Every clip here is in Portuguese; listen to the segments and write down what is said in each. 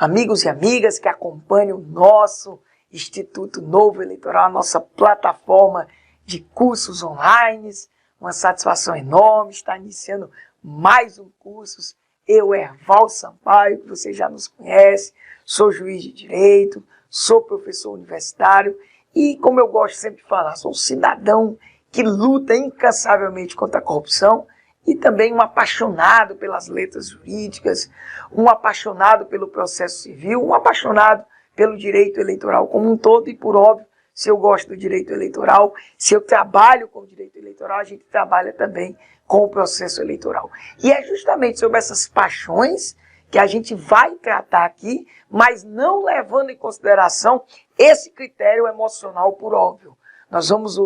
amigos e amigas que acompanham o nosso Instituto Novo Eleitoral, a nossa plataforma de cursos online. Uma satisfação enorme estar iniciando mais um curso. Eu, Erval Sampaio, que você já nos conhece, sou juiz de direito, sou professor universitário e, como eu gosto sempre de falar, sou um cidadão que luta incansavelmente contra a corrupção e também um apaixonado pelas letras jurídicas, um apaixonado pelo processo civil, um apaixonado pelo direito eleitoral como um todo e, por óbvio, se eu gosto do direito eleitoral, se eu trabalho com o direito eleitoral, a gente trabalha também com o processo eleitoral. E é justamente sobre essas paixões que a gente vai tratar aqui, mas não levando em consideração esse critério emocional, por óbvio. Nós vamos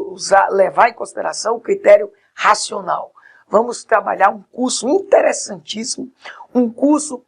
levar em consideração o critério racional. Vamos trabalhar um curso interessantíssimo, um curso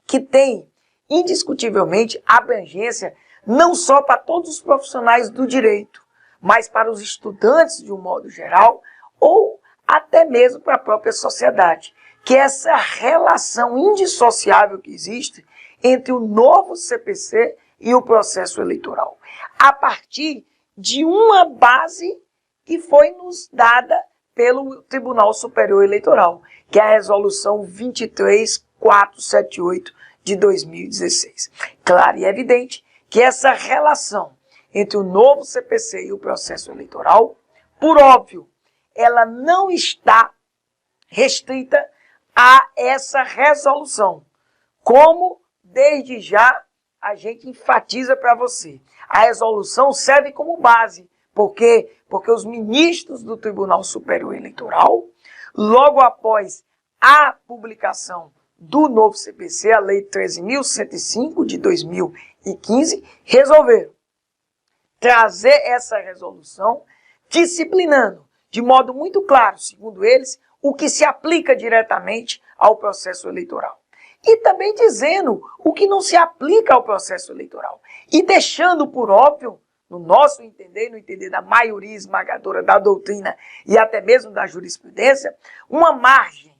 que tem indiscutivelmente abrangência não só para todos os profissionais do direito, mas para os estudantes de um modo geral, ou até mesmo para a própria sociedade, que é essa relação indissociável que existe entre o novo CPC e o processo eleitoral, a partir de uma base que foi nos dada pelo Tribunal Superior Eleitoral, que é a Resolução 23478 de 2016. Claro e evidente que essa relação entre o novo CPC e o processo eleitoral, por óbvio, ela não está restrita a essa resolução, como desde já a gente enfatiza para você. A resolução serve como base. Por quê? Porque os ministros do Tribunal Superior Eleitoral, logo após a publicação do novo CPC, a Lei 13.105 de 2015, resolveram trazer essa resolução disciplinando, de modo muito claro, segundo eles, o que se aplica diretamente ao processo eleitoral. E também dizendo o que não se aplica ao processo eleitoral. E deixando por óbvio, no nosso entender, no entender da maioria esmagadora da doutrina e até mesmo da jurisprudência, uma margem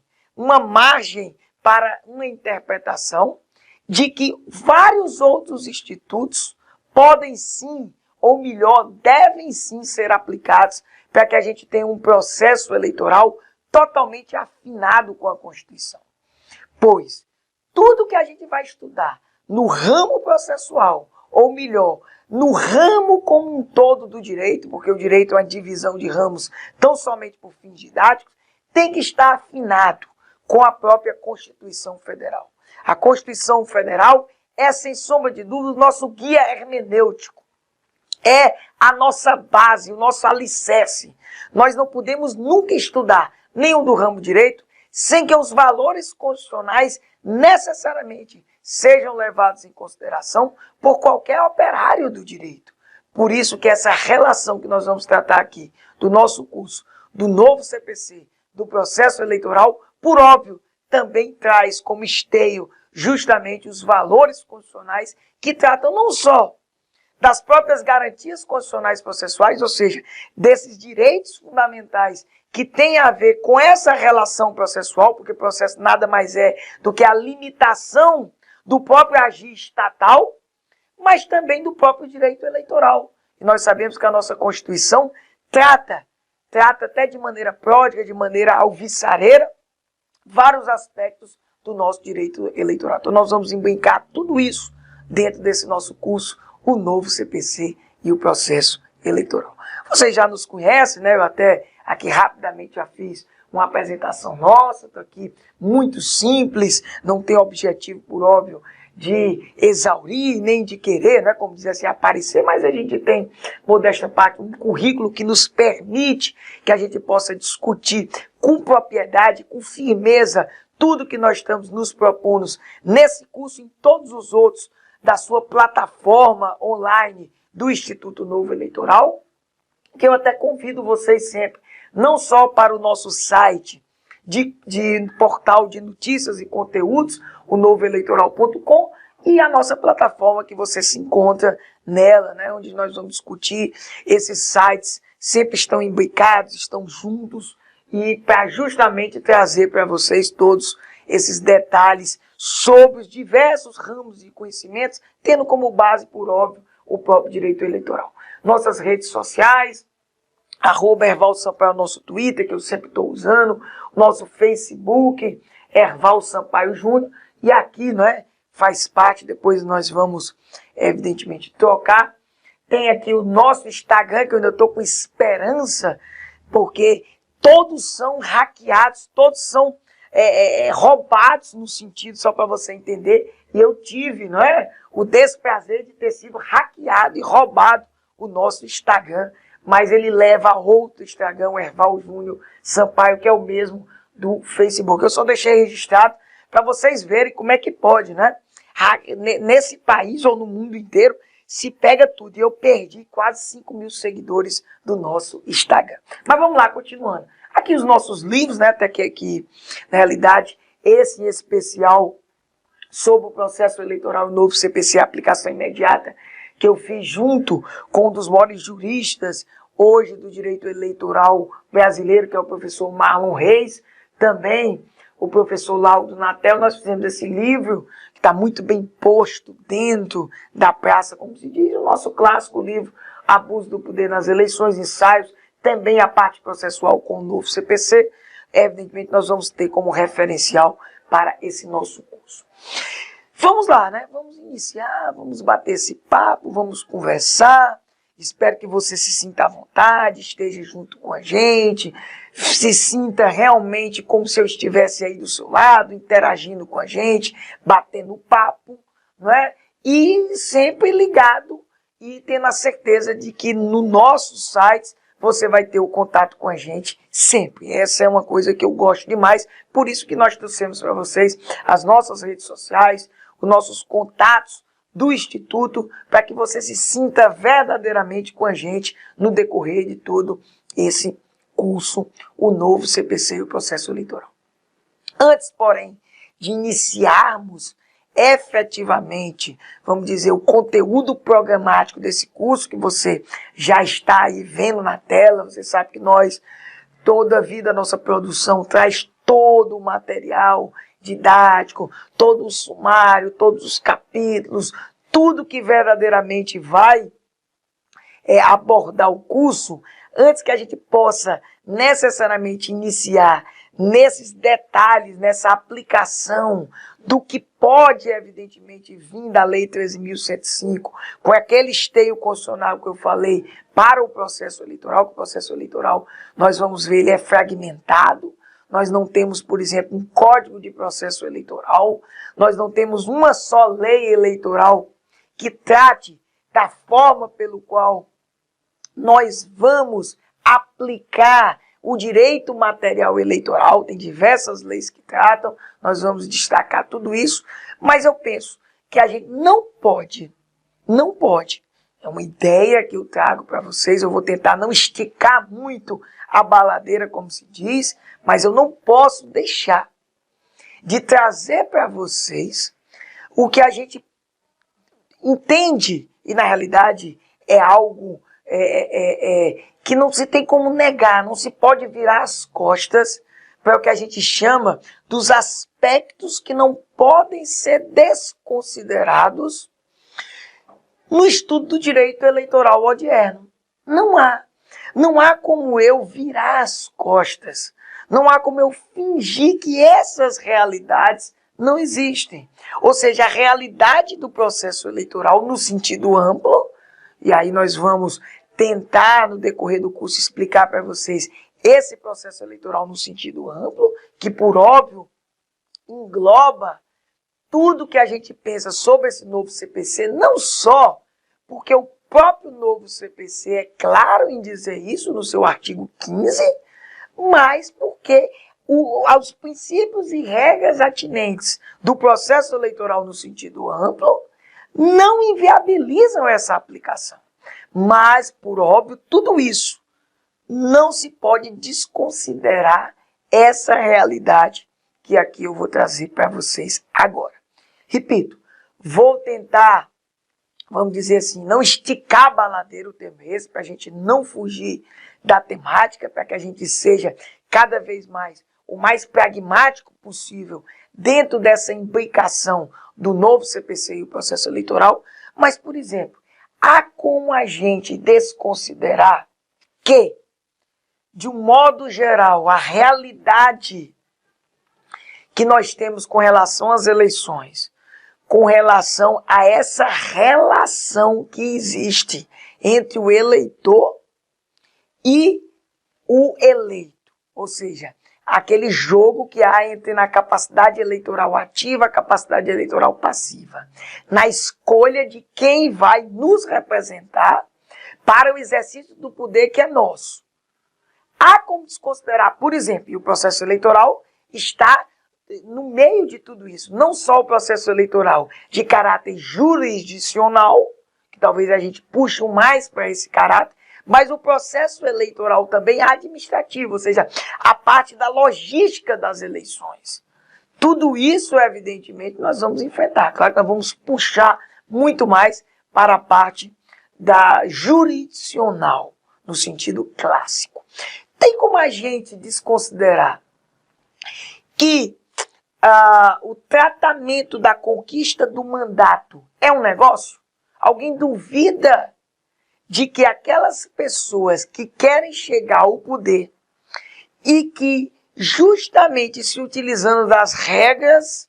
para uma interpretação de que vários outros institutos podem sim, ou melhor, devem sim ser aplicados para que a gente tenha um processo eleitoral totalmente afinado com a Constituição. Pois tudo que a gente vai estudar no ramo processual, ou melhor, no ramo como um todo do direito, porque o direito é uma divisão de ramos tão somente por fins didáticos, tem que estar afinado com a própria Constituição Federal. A Constituição Federal é, sem sombra de dúvida, o nosso guia hermenêutico. É a nossa base, o nosso alicerce. Nós não podemos nunca estudar nenhum do ramo direito sem que os valores constitucionais necessariamente sejam levados em consideração por qualquer operário do direito. Por isso que essa relação que nós vamos tratar aqui, do nosso curso, do novo CPC, do processo eleitoral, por óbvio, também traz como esteio justamente os valores constitucionais que tratam não só das próprias garantias constitucionais processuais, ou seja, desses direitos fundamentais que têm a ver com essa relação processual, porque processo nada mais é do que a limitação do próprio agir estatal, mas também do próprio direito eleitoral. E nós sabemos que a nossa Constituição trata até de maneira pródiga, de maneira alvissareira, vários aspectos do nosso direito eleitoral. Então nós vamos embrincar tudo isso dentro desse nosso curso, o novo CPC e o processo eleitoral. Vocês já nos conhecem, né? Eu até aqui rapidamente já fiz uma apresentação nossa, estou aqui muito simples, não tem objetivo, por óbvio, de exaurir, nem de querer, né, como dizer assim, aparecer, mas a gente tem, modesta parte, um currículo que nos permite que a gente possa discutir com propriedade, com firmeza, tudo que nós estamos nos propondo nesse curso e em todos os outros da sua plataforma online do Instituto Novo Eleitoral, que eu até convido vocês sempre, não só para o nosso site de portal de notícias e conteúdos, o novoeleitoral.com, e a nossa plataforma que você se encontra nela, né, onde nós vamos discutir. Esses sites sempre estão imbricados, estão juntos, e para justamente trazer para vocês todos esses detalhes sobre os diversos ramos de conhecimentos, tendo como base, por óbvio, o próprio direito eleitoral. Nossas redes sociais, @ErvaldoSampaio é o nosso Twitter, que eu sempre estou usando, nosso Facebook, Erval Sampaio Júnior, e aqui, faz parte, depois nós vamos, evidentemente, trocar. Tem aqui o nosso Instagram, que eu ainda estou com esperança, porque todos são hackeados, todos são roubados no sentido, só para você entender, e eu tive, o desprazer de ter sido hackeado e roubado o nosso Instagram, mas ele leva a outro Instagram, o Erval Júnior Sampaio, que é o mesmo do Facebook. Eu só deixei registrado para vocês verem como é que pode, nesse país ou no mundo inteiro, se pega tudo. E eu perdi quase 5.000 seguidores do nosso Instagram. Mas vamos lá, continuando. Aqui os nossos livros, até que aqui, na realidade, esse em especial sobre o processo eleitoral novo CPC, aplicação imediata, que eu fiz junto com um dos maiores juristas hoje do direito eleitoral brasileiro, que é o professor Marlon Reis, também o professor Laudo Natel. Nós fizemos esse livro, que está muito bem posto dentro da praça, como se diz, o nosso clássico livro, Abuso do Poder nas Eleições, ensaios, também a parte processual com o novo CPC. Evidentemente, nós vamos ter como referencial para esse nosso curso. Vamos lá, Vamos iniciar, vamos bater esse papo, vamos conversar. Espero que você se sinta à vontade, esteja junto com a gente, se sinta realmente como se eu estivesse aí do seu lado, interagindo com a gente, batendo papo, E sempre ligado e tendo a certeza de que no nosso site você vai ter o contato com a gente sempre. Essa é uma coisa que eu gosto demais, por isso que nós trouxemos para vocês as nossas redes sociais, os nossos contatos do Instituto, para que você se sinta verdadeiramente com a gente no decorrer de todo esse curso, o novo CPC e o processo eleitoral. Antes, porém, de iniciarmos efetivamente, vamos dizer, o conteúdo programático desse curso, que você já está aí vendo na tela, você sabe que nós, toda a vida, a nossa produção traz todo o material didático, todo o sumário, todos os capítulos, tudo que verdadeiramente vai abordar o curso, antes que a gente possa necessariamente iniciar nesses detalhes, nessa aplicação do que pode, evidentemente, vir da Lei 13.105, com aquele esteio constitucional que eu falei para o processo eleitoral, que o processo eleitoral, nós vamos ver, ele é fragmentado. Nós não temos, por exemplo, um código de processo eleitoral, nós não temos uma só lei eleitoral que trate da forma pelo qual nós vamos aplicar o direito material eleitoral. Tem diversas leis que tratam, nós vamos destacar tudo isso, mas eu penso que a gente não pode, é uma ideia que eu trago para vocês, eu vou tentar não esticar muito a baladeira, como se diz, mas eu não posso deixar de trazer para vocês o que a gente entende, e na realidade é algo que não se tem como negar, não se pode virar as costas para o que a gente chama dos aspectos que não podem ser desconsiderados no estudo do direito eleitoral odierno. Não há. Não há como eu virar as costas, não há como eu fingir que essas realidades não existem. Ou seja, a realidade do processo eleitoral no sentido amplo, e aí nós vamos tentar no decorrer do curso explicar para vocês esse processo eleitoral no sentido amplo, que por óbvio engloba tudo que a gente pensa sobre esse novo CPC, não só porque o próprio novo CPC é claro em dizer isso no seu artigo 15, mas porque os princípios e regras atinentes do processo eleitoral no sentido amplo não inviabilizam essa aplicação. Mas, por óbvio, tudo isso não se pode desconsiderar essa realidade que aqui eu vou trazer para vocês agora. Repito, vou tentar, vamos dizer assim, não esticar a baladeira o tempo esse, para a gente não fugir da temática, para que a gente seja cada vez mais o mais pragmático possível dentro dessa imbricação do novo CPC e o processo eleitoral, mas, por exemplo, há como a gente desconsiderar que, de um modo geral, a realidade que nós temos com relação às eleições, com relação a essa relação que existe entre o eleitor e o eleito, ou seja, aquele jogo que há entre na capacidade eleitoral ativa, a capacidade eleitoral passiva, na escolha de quem vai nos representar para o exercício do poder que é nosso. Há como desconsiderar, por exemplo, e o processo eleitoral está no meio de tudo isso, não só o processo eleitoral de caráter jurisdicional, que talvez a gente puxe mais para esse caráter, mas o processo eleitoral também administrativo, ou seja, a parte da logística das eleições. Tudo isso, evidentemente, nós vamos enfrentar. Claro que nós vamos puxar muito mais para a parte da jurisdicional, no sentido clássico. Tem como a gente desconsiderar que o tratamento da conquista do mandato é um negócio? Alguém duvida de que aquelas pessoas que querem chegar ao poder e que, justamente se utilizando das regras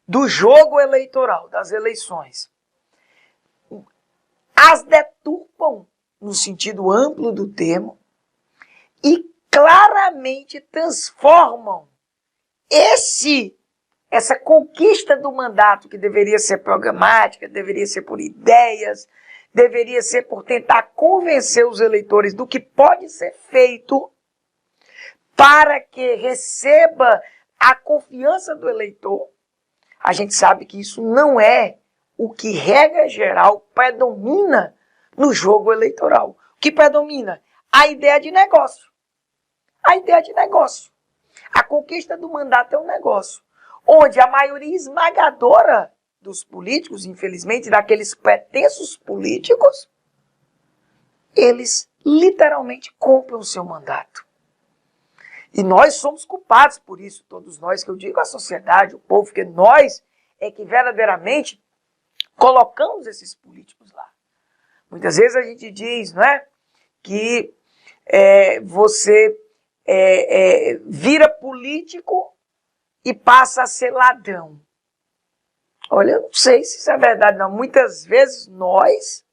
do jogo eleitoral, das eleições, as deturpam no sentido amplo do termo e claramente transformam essa conquista do mandato, que deveria ser programática, deveria ser por ideias, deveria ser por tentar convencer os eleitores do que pode ser feito para que receba a confiança do eleitor. A gente sabe que isso não é o que, regra geral, predomina no jogo eleitoral. O que predomina? A ideia de negócio. A ideia de negócio. A conquista do mandato é um negócio, onde a maioria esmagadora dos políticos, infelizmente, daqueles pretensos políticos, eles literalmente compram o seu mandato. E nós somos culpados por isso, todos nós, que eu digo a sociedade, o povo, porque nós é que verdadeiramente colocamos esses políticos lá. Muitas vezes a gente diz, não é, que você vira político e passa a ser ladrão. Olha, eu não sei se isso é verdade, não. Muitas vezes nós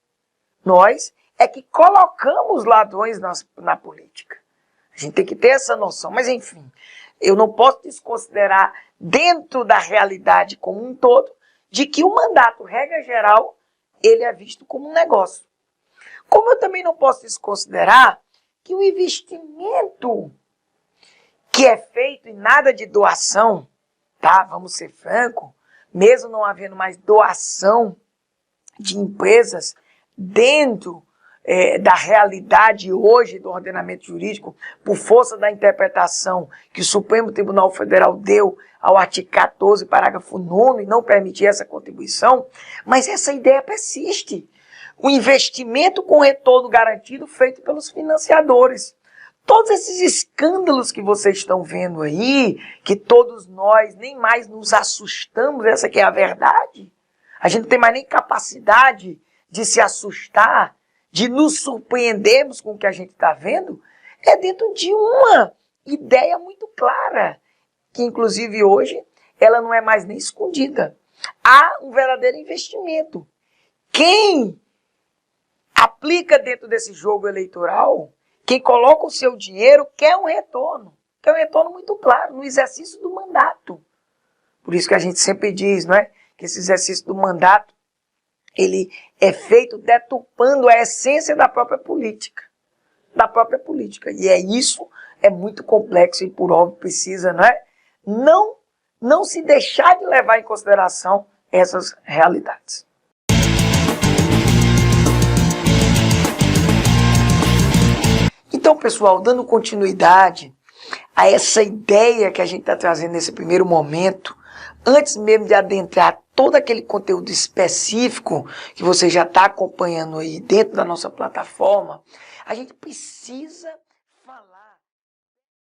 é que colocamos ladrões na política. A gente tem que ter essa noção. Mas, enfim, eu não posso desconsiderar, dentro da realidade como um todo, de que o mandato, regra geral, ele é visto como um negócio. Como eu também não posso desconsiderar que o investimento que é feito, e nada de doação, tá? Vamos ser francos, mesmo não havendo mais doação de empresas dentro da realidade hoje do ordenamento jurídico, por força da interpretação que o Supremo Tribunal Federal deu ao artigo 14, parágrafo 9º, e não permitir essa contribuição, mas essa ideia persiste. O investimento com retorno garantido feito pelos financiadores. Todos esses escândalos que vocês estão vendo aí, que todos nós nem mais nos assustamos, essa que é a verdade. A gente não tem mais nem capacidade de se assustar, de nos surpreendermos com o que a gente está vendo, é dentro de uma ideia muito clara, que inclusive hoje ela não é mais nem escondida. Há um verdadeiro investimento. Quem aplica dentro desse jogo eleitoral, quem coloca o seu dinheiro quer um retorno muito claro, no exercício do mandato. Por isso que a gente sempre diz, não é? Que esse exercício do mandato, ele é feito deturpando a essência da própria política. E isso é muito complexo e, por óbvio, precisa, não é? Não se deixar de levar em consideração essas realidades. Então, pessoal, dando continuidade a essa ideia que a gente está trazendo nesse primeiro momento, antes mesmo de adentrar todo aquele conteúdo específico que você já está acompanhando aí dentro da nossa plataforma, a gente precisa